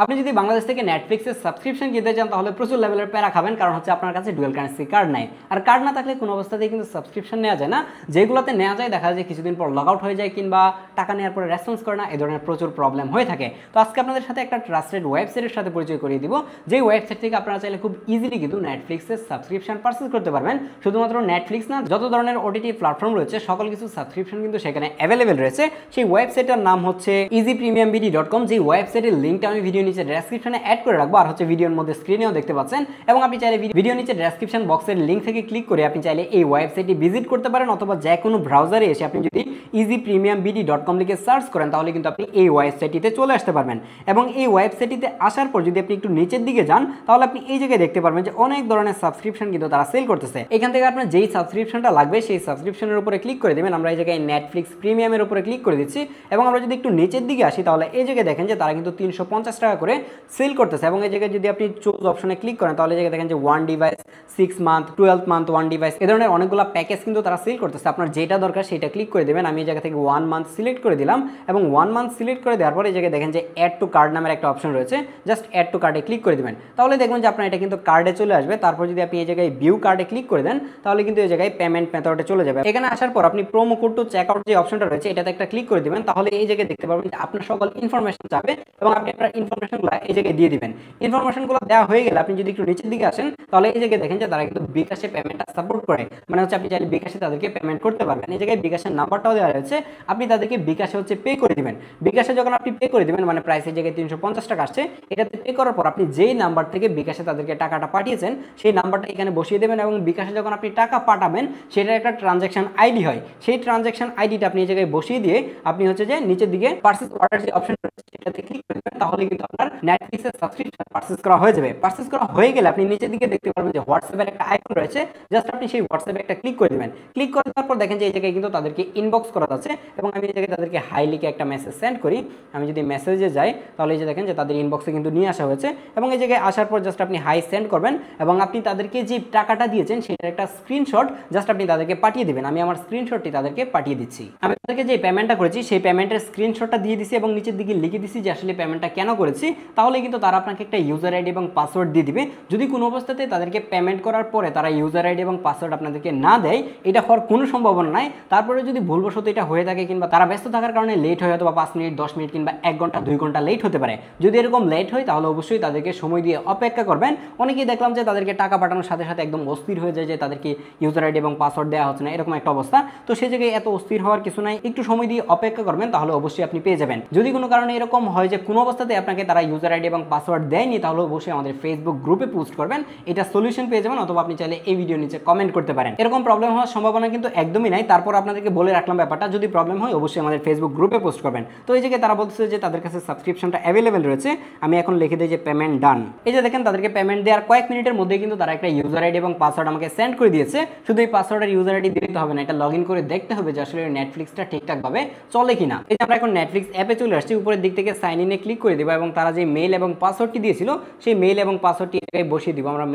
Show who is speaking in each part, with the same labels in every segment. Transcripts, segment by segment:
Speaker 1: আপনি যদি বাংলাদেশ থেকে নেটফ্লিক্সের সাবস্ক্রিপশন কিনতে চান তাহলে প্রচুর লেভেলের প্যারা খাবেন, কারণ হচ্ছে আপনার কাছে ডুয়াল কারেন্সি কার্ড নাই। আর কার্ড না থাকলে কোনো অবস্থাতেই কিন্তু সাবস্ক্রিপশন নেওয়া যায় না। যেগুলোতে নেওয়া যায় দেখা যায় কিছুদিন পর লগ আউট হয়ে যায় কিংবা টাকা নেওয়ার পরে রেসপন্স করে না, এই ধরনের প্রচুর প্রবলেম হয়ে থাকে। তো আজকে আপনাদের সাথে একটা ট্রাস্টেড ওয়েবসাইটের সাথে পরিচয় করিয়ে দিব, যেই ওয়েবসাইট থেকে আপনারা চাইলে খুব ইজিলি কিন্তু নেটফ্লিক্সের সাবস্ক্রিপশন পারচেজ করতে পারবেন। শুধুমাত্র নেটফ্লিক্স না, যত ধরনের ওটিটি প্ল্যাটফর্ম রয়েছে সকল কিছু সাবস্ক্রিপশন কিন্তু সেখানে অ্যাভেলেবেল রয়েছে। সেই ওয়েবসাইটের নাম হচ্ছে easypremiumbd.com। যে ওয়েবসাইটের লিঙ্কটা আমি ভিডিও নিচে ডেসক্রিপশনে অ্যাড করে রাখবো, আর হচ্ছে ভিডিওর মধ্যে স্ক্রিনেও দেখতে পাচ্ছেন। এবং আপনি চাইলে ভিডিও নিচে ডেসক্রিপশন বক্সের লিঙ্ক থেকে ক্লিক করে আপনি চাইলে এই ওয়েবসাইটটি ভিজিট করতে পারেন, অথবা যে কোনো ব্রাউজারে এসে আপনি যদি easypremiumbd.com লিখে সার্চ করেন তাহলে কিন্তু আপনি এই ওয়েবসাইটটিতে চলে আসতে পারবেন। এবং এই ওয়েবসাইটটিতে আসার পর যদি আপনি একটু নিচের দিকে যান তাহলে আপনি এই জায়গায় দেখতে পারবেন যে অনেক ধরনের সাবস্ক্রিপশন কিন্তু তারা সেল করতেছে। এখান থেকে আপনার যেই সাবস্ক্রিপশনটা লাগবে সেই সাবস্ক্রিপশনের উপরে ক্লিক করে দেবেন। আমরা এই জায়গায় নেটফ্লিক্স প্রিমিয়ামের উপরে ক্লিক করে দিচ্ছি। এবং আমরা যদি একটু নিচের দিকে আসি তাহলে এই জায়গায় দেখেন যে তারা কিন্তু 350 টাকা করে সেল করতেছে। এবং এই জায়গায় যদি আপনি চুজ অপশনে ক্লিক করেন তাহলে এই জায়গায় দেখেন যে 1 ডিভাইস, 6 মান্থ, 12 মান্থ 1 ডিভাইস, এই ধরনের অনেকগুলো প্যাকেজ কিন্তু তারা সেল করতেছে। আপনার যেটা দরকার সেটা ক্লিক করে দেবেন। আমি এই জায়গা থেকে 1 মান্থ সিলেক্ট করে দিলাম। এবং 1 মান্থ সিলেক্ট করে দেওয়ার পর এই জায়গায় দেখেন যে অ্যাড টু কার্ড নামের একটা অপশন রয়েছে, জাস্ট অ্যাড টু কার্ডে ক্লিক করে দেবেন। তাহলে দেখবেন যে আপনার এটা কিন্তু কার্ডে চলে আসবে। তারপর যদি আপনি এই জায়গায় ভিউ কার্ডে ক্লিক করে দেন তাহলে কিন্তু এই জায়গায় পেমেন্ট মেথডে চলে যাবে। এখানে আসার পর আপনি promo code to check out যে অপশনটা রয়েছে এটাতে একটা ক্লিক করে দিবেন। তাহলে এই জায়গায় দেখতে পারবেন যে আপনার সকল ইনফরমেশন যাবে এবং আপনি আপনার ইনফরমেশনগুলো এই জায়গায় দিয়ে দিবেন। ইনফরমেশনগুলো দেওয়া হয়ে গেলে আপনি যদি একটু নিচের দিকে আসেন তাহলে এই জায়গায় দেখেন যে তারা কিন্তু বিকাশে পেমেন্টটা সাপোর্ট করে, মানে হচ্ছে আপনি চাইলে বিকাশে তাদেরকে পেমেন্ট করতে পারবেন। এই জায়গায় বিকাশের নাম্বারটাও দেওয়া রয়েছে, আপনি তাদেরকে বিকাশে হচ্ছে পে করে দিবেন। বিকাশে যখন আপনি পে করে দিবেন, মানে প্রাইস এই জায়গায় 350 টাকা আসছে, এটাতে পে করার পর আপনি যেই নাম্বার থেকে বিকাশে তাদেরকে টাকাটা পাঠিয়েছেন সেই নাম্বারটা এখানে বসিয়ে দেবেন। এবং বিকাশে যখন আপনি টাকা পাঠাবেন সেটার একটা ট্রানজ্যাকশন আইডি হয়, সেই ট্রানজ্যাকশন আইডিটা আপনি এই জায়গায় বসিয়ে দিয়ে আপনি হচ্ছে যে নিচের দিকে পারচেজ অর্ডার যে অপশন রয়েছে সেটাতে ক্লিক করে দেবেন। তাহলে কিন্তু আপনার নেটফ্লিক্সের সাবস্ক্রিপশন পারচেজ করা হয়ে যাবে। পারচেজ করা হয়ে গেলে আপনি নিচের দিকে দেখতে পারবেন যে হোয়াটসঅ্যাপের একটা আইকন রয়েছে, জাস্ট আপনি সেই হোয়াটসঅ্যাপে একটা ক্লিক করে দেবেন। ক্লিক করে দেওয়ার পর দেখেন যে এই জায়গায় কিন্তু তাদেরকে ইনবক্স করা যাচ্ছে। এবং আমি এই জায়গায় তাদেরকে হাই লিখে একটা মেসেজ সেন্ড করি। আমি যদি মেসেজে যাই তাহলে এই যে দেখেন যে তাদের ইনবক্সে কিন্তু নিয়ে আসা হয়েছে। এবং এই জায়গায় আসার পর জাস্ট আপনি হাই সেন্ড করবেন এবং আপনি তাদেরকে যে টাকাটা দিয়েছেন সেটার একটা স্ক্রিনশট জাস্ট আপনি তাদেরকে পাঠিয়ে দেবেন। আমি আমার স্ক্রিনশটটি তাদেরকে পাঠিয়ে দিচ্ছি। আমি তাদেরকে যে পেমেন্টটা করেছি সেই পেমেন্টের স্ক্রিনশটটা দিয়ে দিচ্ছি এবং নিচের দিকে লিখে দিচ্ছি যে আসলে পেমেন্টটা কেন করেছি। তাহলে কিন্তু তারা আপনাকে একটা ইউজার আইডি এবং পাসওয়ার্ড দিয়ে দিবে। যদি কোনো অবস্থাতে তাদেরকে পেমেন্ট করার পরে তারা ইউজার আইডি এবং পাসওয়ার্ড আপনাদেরকে না দেয়, এটা হওয়ার কোনো সম্ভাবনা নাই। তারপরে যদি ভুলবশত এটা হয়ে থাকে কিংবা তারা ব্যস্ত থাকার কারণে লেট হয়ে হয়তো বা 5 মিনিট, 10 মিনিট কিংবা 1 ঘন্টা, 2 ঘন্টা লেট হতে পারে। যদি এরকম লেট হয় তাহলে অবশ্যই তাদেরকে সময় দিয়ে অপেক্ষা করবেন। অনেকেই দেখলাম যে তাদেরকে টাকা পাঠানোর সাথে সাথে একদম অস্থির হয়ে যায় যে তাদেরকে ইউজার আইডি এবং পাসওয়ার্ড দেওয়া হচ্ছে না, এরকম একটা অবস্থা। তো সেই জায়গায় এত অস্থির হওয়ার কিছু নাই, একটু সময় দিয়ে অপেক্ষা করবেন তাহলে অবশ্যই আপনি পেয়ে যাবেন। যদি কোনো কারণে এরকম হয় যে কোনো অবস্থাতে আপনাকে তারা ইউজার আইডি এবং পাসওয়ার্ড দেয়নি তাহলে অবশ্যই আমাদের ফেসবুক গ্রুপে পোস্ট করবেন, এটা সলিউশন পেয়ে যাবেন। অথবা আপনি চাইলে এই ভিডিও নিচে কমেন্ট করতে পারেন। এরকম প্রবলেম হওয়ার সম্ভাবনা কিন্তু একদমই নাই। তারপর আপনাদেরকে বলে রাখলাম ব্যাপারটা, যদি প্রবলেম হয় অবশ্যই আমাদের ফেসবুক গ্রুপে পোস্ট করবেন। তো এই জায়গায় তারা বলতেছে যে তাদের কাছে সাবস্ক্রিপশনটা অ্যাভেলেবেল রয়েছে। আমি এখন লিখে দিই যে পেমেন্ট ডান। এই যে দেখেন তাদেরকে পেমেন্ট দেওয়ার কয়েক মিনিটের মধ্যে কিন্তু তারা একটা ইউজার আইডি এবং পাসওয়ার্ড আমাকে সেন্ড করে দিয়েছে। শুধু এই পাসওয়ার্ড আর ইউজার আইডি দিতে হবে না, এটা লগ ইন করে দেখতে হবে যে আসলে নেটফ্লিক্সটা ঠিকঠাকভাবে চলে কিনা। এই যে আমরা এখন নেটফ্লিক্স অ্যাপে চলে আসছি, উপরের দিক থেকে সাইন ইনে ক্লিক করে দেবো এবং তারা যে মেইল এবং পাসওয়ার্ডটি দিয়েছিল সেই মেইল এবং পাসওয়ার্ডটি বসিয়ে দিব। আমরা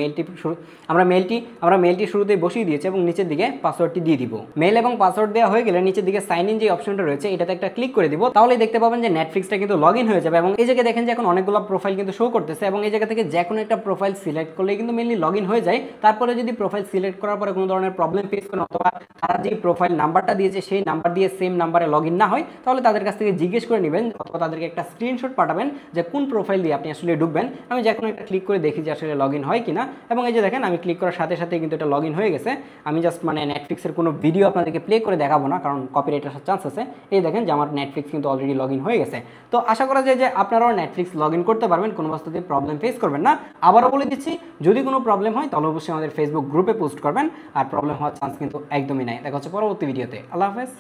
Speaker 1: মেইলটি শুরুতেই বসিয়ে দিয়েছি এবং নিচের দিকে পাসওয়ার্ডটি দিয়ে দিব। মেইল এবং পাসওয়ার্ড দেওয়া হয়ে গেলে নিচের দিকে সাইন ইন যে অপশনটা রয়েছে এটাতে একটা ক্লিক করে দিব। তাহলে দেখতে পাবেন যে নেটফ্লিক্সটা কিন্তু লগ ইন হয়ে যাবে। এবং এই জায়গায় দেখেন যে এখন অনেকগুলো প্রোফাইল কিন্তু শো করতেছে এবং এই জায়গা থেকে যে কোনো একটা প্রোফাইল সিলেক্ট করলে কিন্তু মেইনলি লগ ইন হয়ে যায়। তারপরে যদি প্রোফাইল সিলেক্ট করার পরে কোনো ধরনের প্রবলেম ফেস করেন অথবা তারা যে প্রোফাইল নাম্বারটা দিয়েছে সেই নাম্বার দিয়ে সেম নাম্বারে লগ ইন না হয় তাহলে তাদের কাছ থেকে জিজ্ঞেস করে নেবেন অথবা তাদেরকে একটা স্ক্রিনশট পাঠাবেন যে কোন প্রোফাইল দিয়ে আপনি আসলে ঢুকবেন। আমি যে কোনো একটা ক্লিক করে দেখি যে আসলে লগ ইন হয় কিনা। এবং এই যে দেখেন আমি ক্লিক করার সাথে সাথে কিন্তু এটা লগ ইন হয়ে গেছে। আমি জাস্ট মানে নেটফ্লিক্সের কোনো ভিডিও আপনাদেরকে প্লে করে দেখাবো না, কারণ কপিরাইট আসার চান্স আছে। এই দেখেন যে আমার নেটফ্লিক্স কিন্তু অলরেডি লগ ইন হয়ে গেছে। তো আশা করা যায় যে আপনারাও নেটফ্লিক্স লগ ইন করতে পারবেন, কোনো অবস্থাতে প্রবলেম ফেস করবেন না। আবারও বলে দিচ্ছি, যদি কোনো প্রবলেম হয় তাহলে অবশ্যই আমাদের ফেসবুক গ্রুপে পোস্ট করবেন, আর প্রবলেম হওয়ার চান্স কিন্তু একদমই নাই। দেখা হচ্ছে পরবর্তী ভিডিওতে। আল্লাহ হাফেজ।